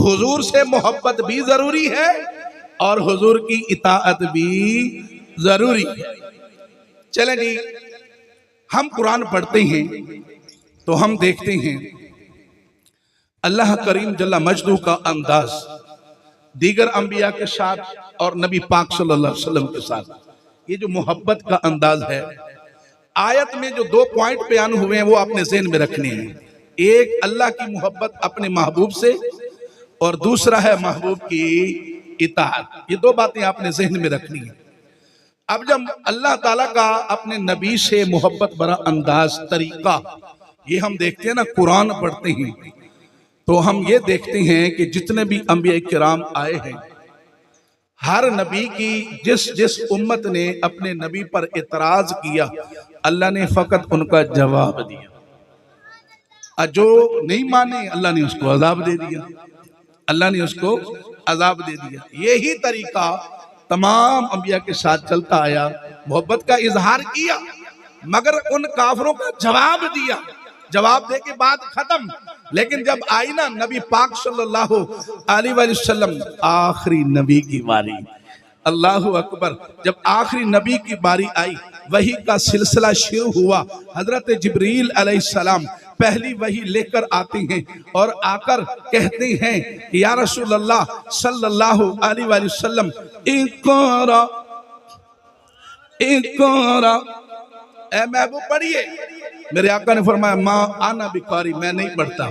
حضور سے محبت بھی ضروری ہے اور حضور کی اطاعت بھی ضروری ہے۔ چلیں جی، ہم قرآن پڑھتے ہیں تو ہم دیکھتے ہیں اللہ کریم جل مجدہ کا انداز دیگر انبیاء کے ساتھ اور نبی پاک صلی اللہ علیہ وسلم کے ساتھ، یہ جو محبت کا انداز ہے، آیت میں جو 2 پوائنٹ بیان ہوئے ہیں وہ آپ نے ذہن میں رکھنے ہیں۔ ایک اللہ کی محبت اپنے محبوب سے، اور دوسرا ہے محبوب کی اطاعت۔ یہ 2 باتیں آپ نے ذہن میں رکھنی ہیں۔ اب جب اللہ تعالیٰ کا اپنے نبی سے محبت برا انداز، طریقہ، یہ ہم دیکھتے ہیں نا، قرآن پڑھتے ہیں تو ہم یہ دیکھتے ہیں کہ جتنے بھی انبیاء کرام آئے ہیں، ہر نبی کی جس امت نے اپنے نبی پر اعتراض کیا، اللہ نے فقط ان کا جواب دیا۔ جو نہیں مانے اللہ نے اس کو عذاب دے دیا، اللہ نے اس کو عذاب دے دیا۔ یہی طریقہ تمام انبیاء کے ساتھ چلتا آیا، محبت کا اظہار کیا مگر ان کافروں کا جواب دیا، جواب دے کے بعد ختم۔ لیکن جب آئی نا نبی پاک صلی اللہ علیہ وسلم، آخری نبی کی باری، اللہ اکبر، جب آخری نبی کی باری آئی، وحی کا سلسلہ شروع ہوا۔ حضرت جبریل علیہ السلام پہلی وحی لے کر آتے ہیں اور آ کر کہتے ہیں کہ یا رسول اللہ صلی اللہ علیہ وسلم، اقرا اقرا، اے محبوب پڑھیے۔ میرے آقا نے فرمایا ما انا بقاری، میں نہیں پڑھتا،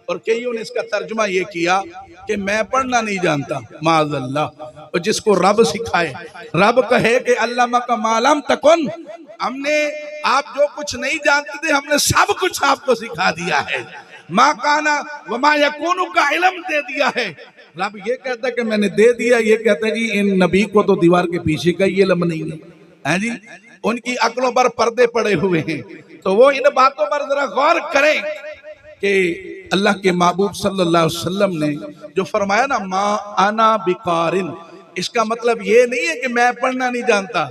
اور کئیوں نے اس کا ترجمہ یہ کیا کہ میں پڑھنا نہیں جانتا، معاذ اللہ۔ اور جس کو رب سکھائے، رب کہے کہ علمہ کا ما لم تکن، ہم نے آپ جو کچھ نہیں جانتے تھے، ہم نے سب کچھ آپ کو سکھا دیا ہے، ما کانا وما یکون کا علم دے دیا ہے۔ رب یہ کہتا ہے کہ میں نے دے دیا، یہ کہتا ہے جی ان نبی کو تو دیوار کے پیچھے کا یہ علم نہیں ہے جی، ان کی عقلوں پر پردے پڑے ہوئے ہیں۔ تو وہ ان باتوں پر ذرا غور کریں کہ اللہ کے محبوب صلی اللہ علیہ وسلم نے جو فرمایا نا ما انا بقارن، اس کا مطلب یہ نہیں ہے کہ میں پڑھنا نہیں جانتا،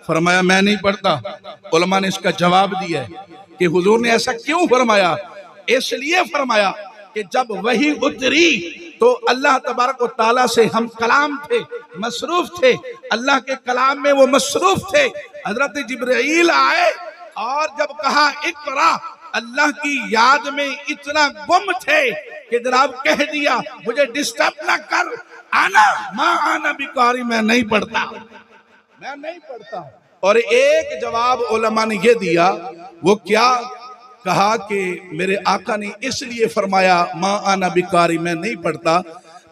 فرمایا میں نہیں پڑھتا۔ علماء نے اس کا جواب دیا ہے کہ حضور نے ایسا کیوں فرمایا؟ اس لیے فرمایا کہ جب وحی اتری تو اللہ تبارک و تعالیٰ سے ہم کلام تھے، مصروف تھے، اللہ کے کلام میں وہ مصروف تھے۔ حضرت جبرائیل آئے اور جب کہا اقرا، اللہ کی یاد میں اتنا گم تھے کہ جناب کہہ دیا مجھے ڈسٹرب نہ کر، آنا ما آنا بقاری، میں نہیں پڑھتا، میں نہیں پڑھتا۔ اور ایک جواب علماء نے یہ دیا، وہ کیا کہا کہ میرے آقا نے اس لیے فرمایا ما آنا بقاری، میں نہیں پڑھتا،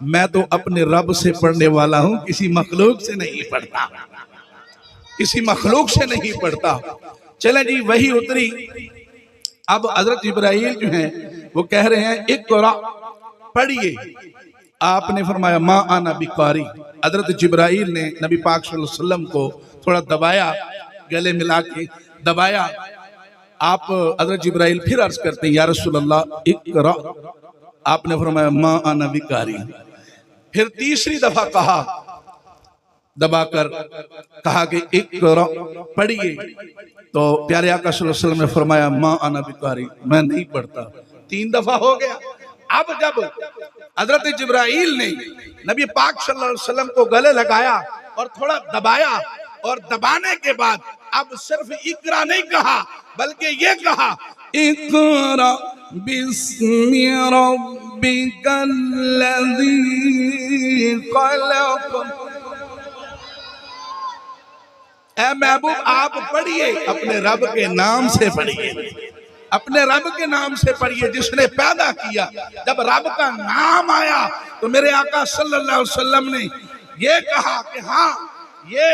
میں تو اپنے رب سے پڑھنے والا ہوں، کسی مخلوق سے نہیں پڑھتا، کسی مخلوق سے نہیں پڑھتا۔ چلیں جی وہی اتری، اب حضرت جبرائیل جو ہیں وہ کہہ رہے ہیں اقرا، پڑھیے۔ آپ نے فرمایا ما انا بقاری۔ حضرت جبرائیل نے نبی پاک صلی اللہ علیہ وسلم کو تھوڑا دبایا، گلے ملا کے دبایا۔ آپ حضرت جبرائیل پھر عرض کرتے ہیں یا رسول اللہ اقرا، آپ نے فرمایا ما انا بقاری۔ پھر تیسری دفعہ کہا، دبا کر کہا کہ اقرا، پڑھیے۔ تو پیارے آقا صلی اللہ علیہ وسلم نے فرمایا ما انا بقاری، میں نہیں پڑھتا۔ 3 دفعہ ہو گیا۔ اب جب حضرت جبرائیل نے نبی پاک صلی اللہ علیہ وسلم کو گلے لگایا اور تھوڑا دبایا، اور دبانے کے بعد اب صرف اقرا نہیں کہا بلکہ یہ کہا اقرا بسم ربک الذی خلق۔ اے محبوب آپ پڑھیے، اپنے رب کے نام سے پڑھیے، اپنے رب کے نام سے پڑھیے جس نے پیدا کیا۔ جب رب کا نام آیا تو میرے آقا صلی اللہ علیہ وسلم نے یہ کہا کہ ہاں، یہ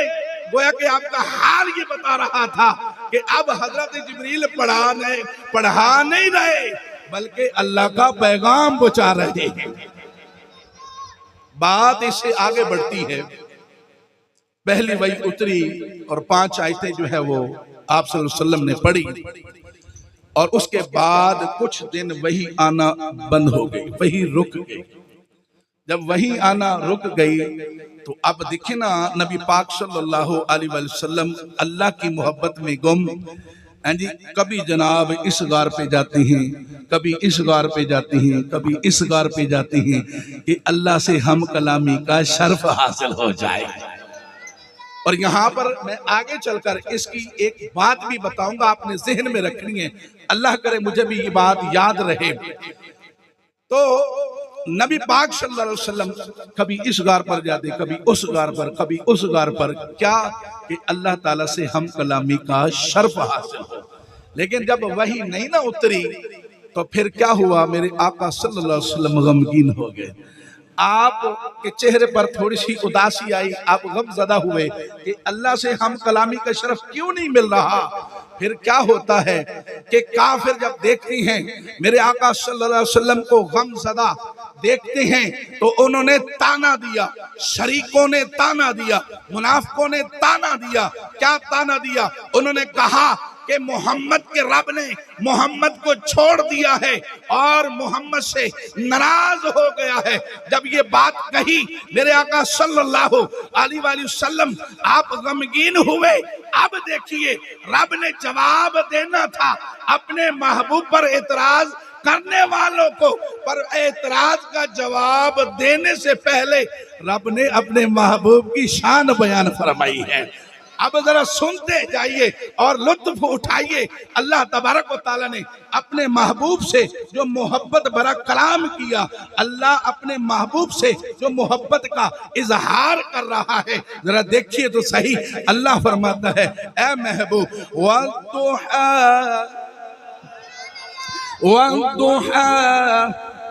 گویا کہ آپ کا حال یہ بتا رہا تھا کہ اب حضرت جبریل پڑھا نہیں رہے بلکہ اللہ کا پیغام پہنچا رہے ہیں۔ بات اس سے آگے بڑھتی ہے۔ پہلی وحی اتری اور 5 آیتیں جو ہے وہ آپ صلی اللہ علیہ وسلم نے پڑھی، اور اس کے بعد کچھ دن وحی آنا بند ہو گئی، وحی رک گئی۔ جب وحی آنا رک گئی تو اب دیکھیں نا نبی پاک صلی اللہ علیہ وسلم اللہ کی محبت میں گم جی کبھی جناب اس غار پہ جاتی ہیں، کبھی اس غار پہ جاتی ہیں، کبھی اس غار پہ جاتی ہیں کہ اللہ سے ہم کلامی کا شرف حاصل ہو جائے۔ اور یہاں پر میں آگے چل کر اس کی ایک بات بھی بتاؤں گا، آپ نے ذہن میں رکھنی ہے، اللہ کرے مجھے بھی یہ بات یاد رہے۔ تو نبی پاک صلی اللہ علیہ وسلم کبھی اس غار پر جاتے، کبھی اس غار پر، کبھی اس غار پر، کیا کہ اللہ تعالیٰ سے ہم کلامی کا شرف حاصل ہو۔ لیکن جب وحی نہیں نہ اتری تو پھر کیا ہوا، میرے آقا صلی اللہ علیہ وسلم غمگین ہو گئے، آپ کے چہرے پر تھوڑی سی اداسی آئی، آپ غم زدہ ہوئے کہ اللہ سے ہم کلامی کا شرف کیوں نہیں مل رہا۔ پھر کیا ہوتا ہے کہ کافر جب دیکھتی ہیں میرے آقا صلی اللہ علیہ وسلم کو غم زدہ دیکھتے ہیں تو انہوں نے تانا دیا، شریکوں نے تانا دیا، منافقوں نے تانا دیا۔ کیا تانا دیا؟ انہوں نے کہا کہ محمد کے رب نے محمد کو چھوڑ دیا ہے اور محمد سے ناراض ہو گیا ہے۔ جب یہ بات کہی میرے آقا صلی اللہ علیہ وآلہ وسلم آپ غمگین ہوئے۔ اب دیکھیے رب نے جواب دینا تھا اپنے محبوب پر اعتراض کرنے والوں کو، پر اعتراض کا جواب دینے سے پہلے رب نے اپنے محبوب کی شان بیان فرمائی ہے۔ اب ذرا سنتے جائیے اور لطف اٹھائیے۔ اللہ تبارک و تعالیٰ نے اپنے محبوب سے جو محبت بھرا کلام کیا، اللہ اپنے محبوب سے جو محبت کا اظہار کر رہا ہے، ذرا دیکھیے تو صحیح۔ اللہ فرماتا ہے اے محبوب وَالضُّحَىٰ،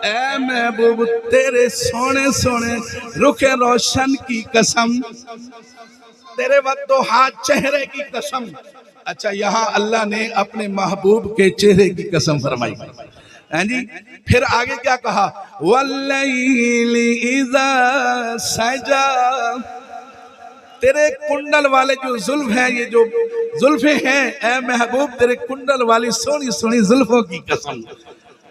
اے محبوب تیرے سونے سونے رخ روشن کی قسم، تیرے وَالضُّحَىٰ چہرے کی قسم۔ اچھا یہاں اللہ نے اپنے محبوب کے چہرے کی قسم فرمائی، جی پھر آگے کیا کہا؟ وَاللَّيْلِ إِذَا سَجَىٰ، تیرے کنڈل والے جو زلف ہیں، یہ جو زلفیں ہیں اے محبوب تیرے کنڈل والی سونی سونی زلفوں کی قسم۔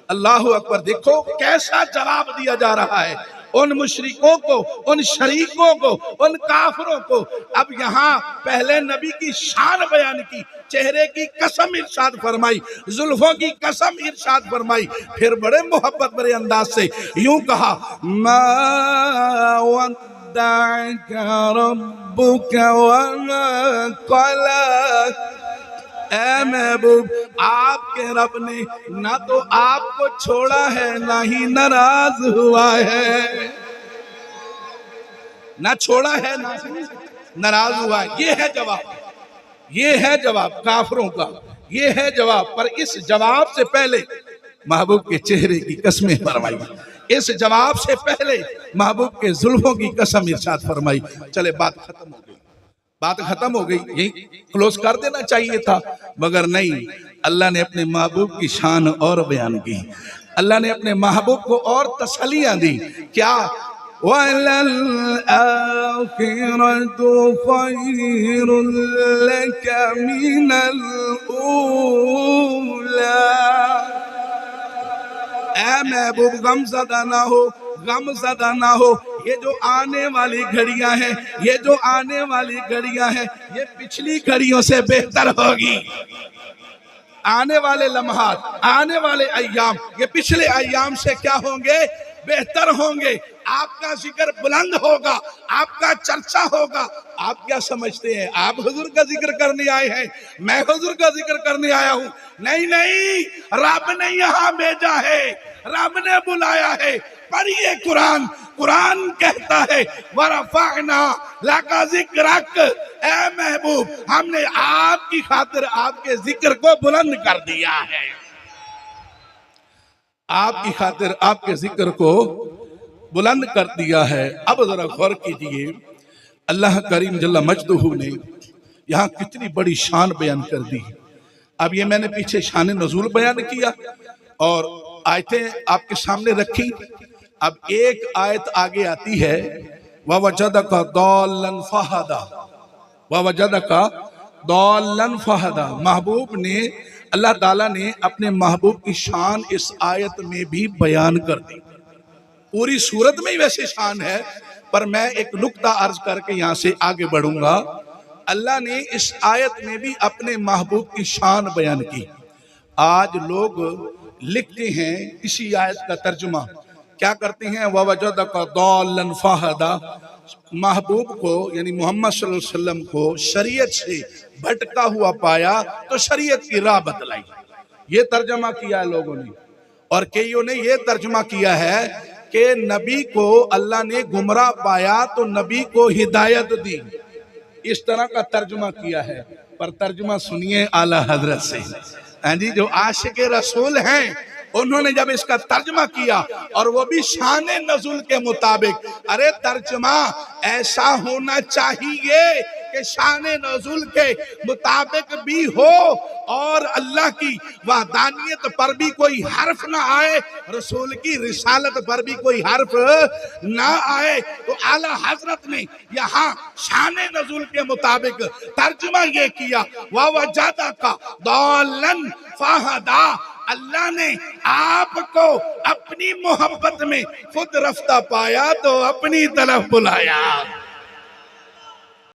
اللہ اکبر، دیکھو کیسا جواب دیا جا رہا ہے ان مشرکوں کو، ان شریکوں کو، ان کافروں کو۔ اب یہاں پہلے نبی کی شان بیان کی، چہرے کی قسم ارشاد فرمائی، زلفوں کی قسم ارشاد فرمائی، پھر بڑے محبت بڑے انداز سے یوں کہا ما ودعك ربك وما قلى، اے محبوب آپ کے رب نے نہ تو آپ کو چھوڑا ہے نہ ہی ناراض ہوا ہے، نہ چھوڑا ہے نہ ناراض ہوا ہے۔ یہ ہے جواب، یہ ہے جواب کافروں کا، یہ ہے جواب۔ پر اس جواب سے پہلے محبوب کے چہرے کی قسمیں فرمائی، اس جواب سے پہلے محبوب کے زلفوں کی قسم ارشاد فرمائی۔ چلے بات ختم ہو گئی، بات ختم ہو گئی، یہی کلوز کر دینا چاہیے تھا، مگر نہیں، اللہ نے اپنے محبوب کی شان اور بیان کی، اللہ نے اپنے محبوب کو اور تسلیاں دی۔ کیا؟ وَلَلْآخِرَةُ خَيْرٌ لَكَ مِنَ الْأُولَىٰ، اے محبوب غم زدہ نہ ہو، غم زدہ نہ ہو، یہ جو آنے والی گھڑیاں ہیں، یہ جو آنے والی گھڑیاں ہیں، یہ پچھلی گھڑیوں سے بہتر ہوگی۔ آنے والے لمحات، آنے والے ایام، یہ پچھلے ایام سے کیا ہوں گے؟ بہتر ہوں گے۔ آپ کا ذکر بلند ہوگا، آپ کا چرچا ہوگا۔ آپ کیا سمجھتے ہیں آپ حضور کا ذکر کرنے آئے ہیں، میں حضور کا ذکر کرنے آیا ہوں؟ نہیں نہیں، رب نے یہاں بھیجا ہے، رب نے بلایا ہے۔ پڑھیے قرآن، قرآن کہتا ہے وَرَفَعْنَا لَكَ ذِكْرَكَ، اے محبوب ہم نے آپ کی خاطر آپ کے ذکر کو بلند کر دیا ہے، آپ کی خاطر آپ کے ذکر کو بلند کر دیا ہے۔ اب ذرا غور کیجئے، اللہ کریم جل مجدہ نے یہاں کتنی بڑی شان بیان کر دی۔ اب یہ میں نے پیچھے شان نزول بیان کیا اور آیتیں آپ کے سامنے رکھی۔ اب ایک آیت آگے آتی ہے وَوَجَدَكَ ضَالًّا فَهَدَىٰ، وَوَجَدَكَ ضَالًّا فَهَدَىٰ، محبوب نے، اللہ تعالیٰ نے اپنے محبوب کی شان اس آیت میں بھی بیان کر دی۔ پوری صورت میں ہی ویسے شان ہے، پر میں ایک نقطہ عرض کر کے یہاں سے آگے بڑھوں گا۔ اللہ نے اس آیت میں بھی اپنے محبوب کی شان بیان کی۔ آج لوگ لکھتے ہیں اسی آیت کا ترجمہ کیا کرتے ہیں، وَوَجَدَكَ ضَالًّا فَهَدَىٰ، محبوب کو یعنی محمد صلی اللہ علیہ وسلم کو شریعت سے بھٹکا ہوا پایا تو شریعت کی راہ بتلائی۔ یہ ترجمہ کیا ہے لوگوں نے، اور کئیوں نے یہ ترجمہ کیا ہے کہ نبی کو اللہ نے گمراہ پایا تو نبی کو ہدایت دی، اس طرح کا ترجمہ کیا ہے۔ پر ترجمہ سنیے اعلیٰ حضرت سے، جی جو عاشق رسول ہیں انہوں نے جب اس کا ترجمہ کیا اور وہ بھی شان نزول کے مطابق، ارے ترجمہ ایسا ہونا چاہیے کہ شان نزول کے مطابق بھی ہو اور اللہ کی وحدانیت پر بھی کوئی حرف نہ آئے، رسول کی رسالت پر بھی کوئی حرف نہ آئے۔ تو اعلیٰ حضرت نے یہاں شان نزول کے مطابق ترجمہ یہ کیا، وَوَجَدَكَ ضَالًّا فَهَدَىٰ، اللہ نے آپ کو اپنی محبت میں خود رفتہ پایا تو اپنی طرف بلایا۔